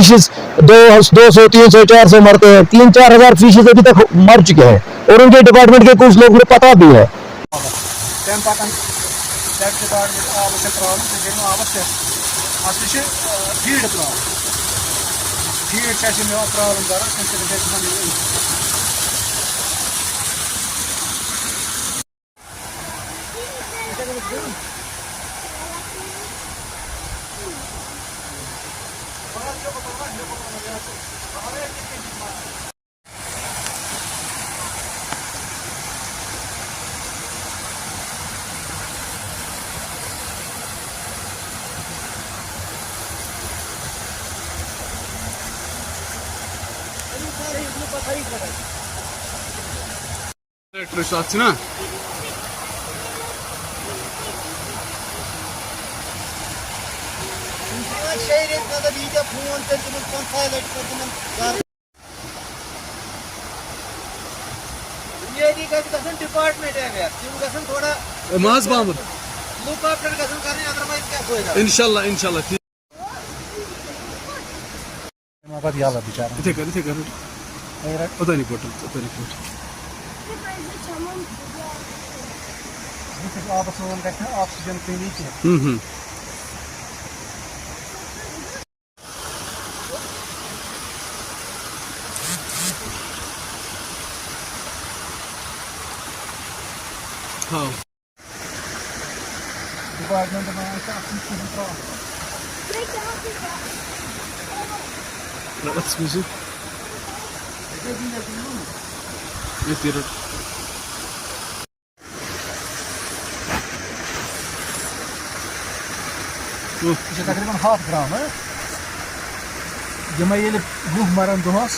Fishes 200, 300, 400 मरते हैं, 3-4 हज़ार फिशेस अभी तक मर चुके हैं और उनके डिपार्टमेंट के कुछ लोगों को पता भी है। Elektrostasyona. Maz bağımır. İnşallah, inşallah. Tekrar. O da report. Oxygen के नीचे हाँ डिपार्टमेंट में What's music? Yes, dear. ये तकरीबन 1/2 ग्राम है जमा ये वो मरन दोहस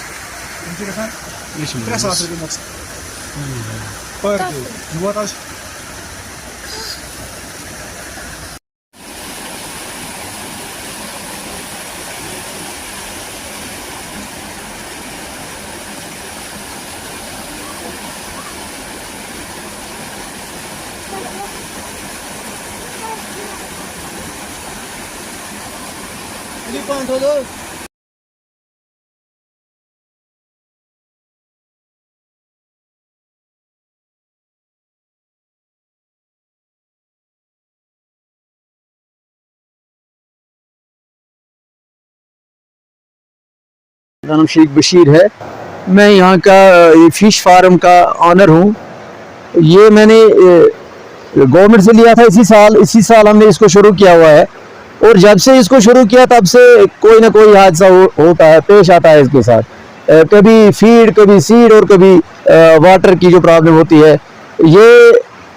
इनके गसान 300 रुपये मक्स पर वो ताज ini kau dulu मेरा नाम शेख बशीर है। मैं यहाँ का फिश फार्म का ऑनर हूँ। ये मैंने गवर्नमेंट से लिया था इसी साल हमने इसको शुरू किया हुआ है और जब से इसको शुरू किया तब से कोई ना कोई हादसा होता है, पेश आता है इसके साथ। कभी फीड, कभी सीड और कभी वाटर की जो प्रॉब्लम होती है ये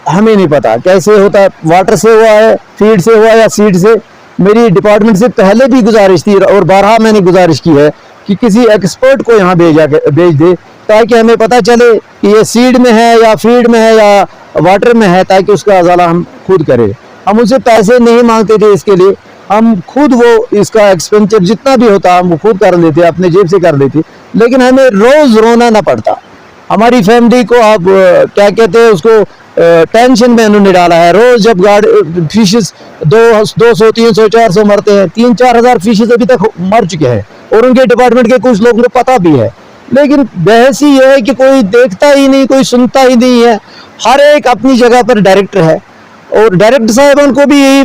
हमें नहीं पता कैसे होता है, वाटर से हुआ है, फीड से हुआ या सीड से। मेरी डिपार्टमेंट से पहले भी गुजारिश थी और बारहा मैंने गुजारिश की है कि किसी एक्सपर्ट को यहाँ भेज दे ताकि हमें पता चले कि ये सीड में है या फीड में है या वाटर में है, ताकि उसका अजाला हम खुद करें। हम उनसे पैसे नहीं मांगते थे इसके लिए, हम खुद वो इसका एक्सपेंचर जितना भी होता हम खुद कर लेते, अपने जेब से कर लेते, लेकिन हमें रोज रोना ना पड़ता। हमारी फैमिली को आप क्या कहते हैं उसको टेंशन में उन्होंने डाला है। रोज जब फिशेस 200, 300, 400 मरते हैं, 3-4 हज़ार फिशेस अभी तक मर चुके हैं और उनके डिपार्टमेंट के कुछ लोगों को पता भी है, लेकिन बहस ही यह है कि कोई देखता ही नहीं, कोई सुनता ही नहीं है। हर एक अपनी जगह पर डायरेक्टर है और डायरेक्टर साहब को भी यही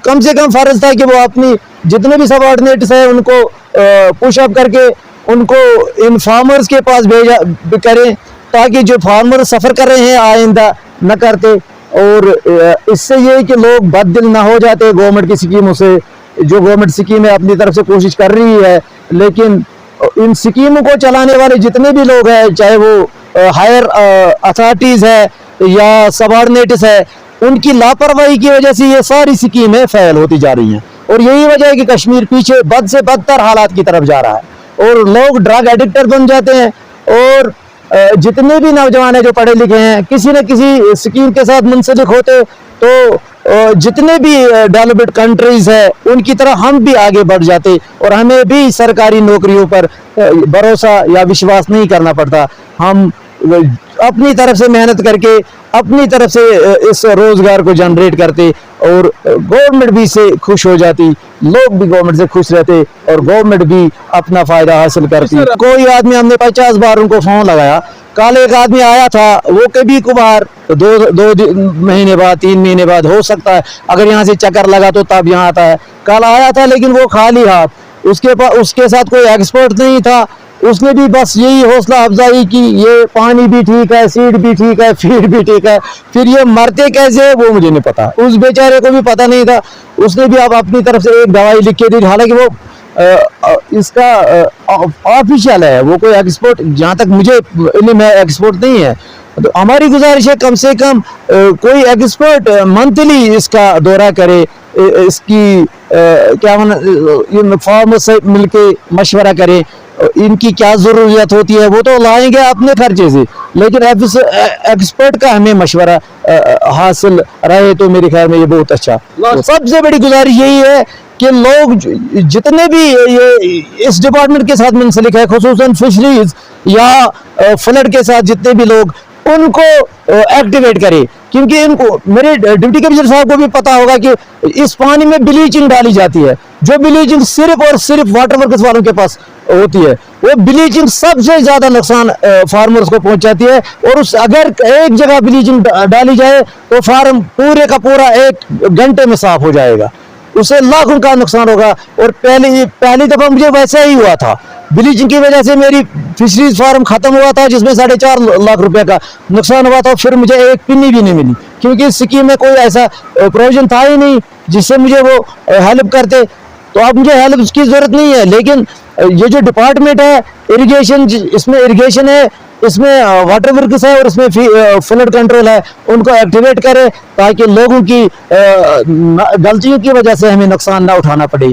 कम से कम फर्ज था कि वो अपनी जितने भी सबऑर्डिनेट्स हैं उनको पुश अप करके उनको इन फार्मर्स के पास भेजा करें ताकि जो फार्मर सफ़र कर रहे हैं आइंदा न करते। और इससे ये है कि लोग बददिल ना हो जाते गवर्नमेंट की स्कीमों से। जो गवर्नमेंट स्कीमें अपनी तरफ से कोशिश कर रही है, लेकिन इन स्कीमों को चलाने वाले जितने भी लोग हैं, चाहे वो हायर अथॉरिटीज़ है या सबऑर्डिनेट्स है, उनकी लापरवाही की वजह से ये सारी स्कीमें फेल होती जा रही हैं। और यही वजह है कि कश्मीर पीछे बद से बदतर हालात की तरफ जा रहा है और लोग ड्रग एडिक्टर बन जाते हैं। और जितने भी नौजवान हैं जो पढ़े लिखे हैं, किसी न किसी स्कीम के साथ मुंसलिक होते तो जितने भी डेवलप्ड कंट्रीज है उनकी तरह हम भी आगे बढ़ जाते और हमें भी सरकारी नौकरियों पर भरोसा या विश्वास नहीं करना पड़ता। हम अपनी तरफ से मेहनत करके अपनी तरफ से इस रोजगार को जनरेट करते और गवर्नमेंट भी इससे खुश हो जाती। लोग भी गवर्नमेंट से खुश रहते और गवर्नमेंट भी अपना फायदा हासिल करती। कोई आदमी, हमने 50 बार उनको फोन लगाया, कल एक आदमी आया था, वो कभी कभार दो महीने बाद 3 महीने बाद हो सकता है, अगर यहाँ से चक्कर लगा तो तब यहाँ आता है। कल आया था लेकिन वो खाली हाथ, उसके साथ कोई एक्सपर्ट नहीं था, उसने भी बस यही हौसला अफजाई की ये पानी भी ठीक है, सीड भी ठीक है, फीड भी ठीक है, फिर ये मरते कैसे है वो मुझे नहीं पता, उस बेचारे को भी पता नहीं था। उसने भी अब अपनी तरफ से एक दवाई लिख के दी, हालांकि वो इसका ऑफिशियल है, वो कोई एक्सपोर्ट, जहाँ तक मुझे इल्म है, एक्सपोर्ट नहीं है। तो हमारी गुजारिश है कम से कम कोई एक्सपर्ट मंथली इसका दौरा करे, इसकी क्या फार्मर से मिलके मशवरा करे, इनकी क्या जरूरत होती है वो तो लाएंगे अपने खर्चे से, लेकिन एक्सपर्ट का हमें मशवरा हासिल रहे तो मेरे ख्याल में ये बहुत अच्छा। तो सबसे बड़ी गुजारिश यही है कि लोग जितने भी ये इस डिपार्टमेंट के साथ मुंसलिक है, खुसूसन फिशरीज या फ्लड के साथ जितने भी लोग, उनको एक्टिवेट करें, क्योंकि इनको, मेरे डिप्टी कमिश्नर साहब को भी पता होगा कि इस पानी में ब्लीचिंग डाली जाती है, जो ब्लीचिंग सिर्फ और सिर्फ वाटर वर्कर्स वालों के पास होती है, वो ब्लीचिंग सबसे ज्यादा नुकसान फार्मर्स को पहुंचाती है। और अगर एक जगह ब्लीचिंग डाली जाए तो फार्म पूरे का पूरा 1 घंटे में साफ हो जाएगा, उसे लाखों का नुकसान होगा। और पहली दफा मुझे वैसा ही हुआ था, ब्लीचिंग की वजह से मेरी फिशरीज फार्म खत्म हुआ था जिसमें 4.5 लाख रुपए का नुकसान हुआ था, फिर मुझे एक पिन्नी भी नहीं मिली, क्योंकि इस स्कीम में कोई ऐसा प्रोविजन था ही नहीं जिससे मुझे वो हेल्प करते। तो अब मुझे हेल्प की जरूरत नहीं है, लेकिन ये जो डिपार्टमेंट है इरिगेशन, इसमें इरिगेशन है, इसमें वाटर वर्क्स है और इसमें फ्लड कंट्रोल है, उनको एक्टिवेट करें ताकि लोगों की गलतियों की वजह से हमें नुकसान ना उठाना पड़े।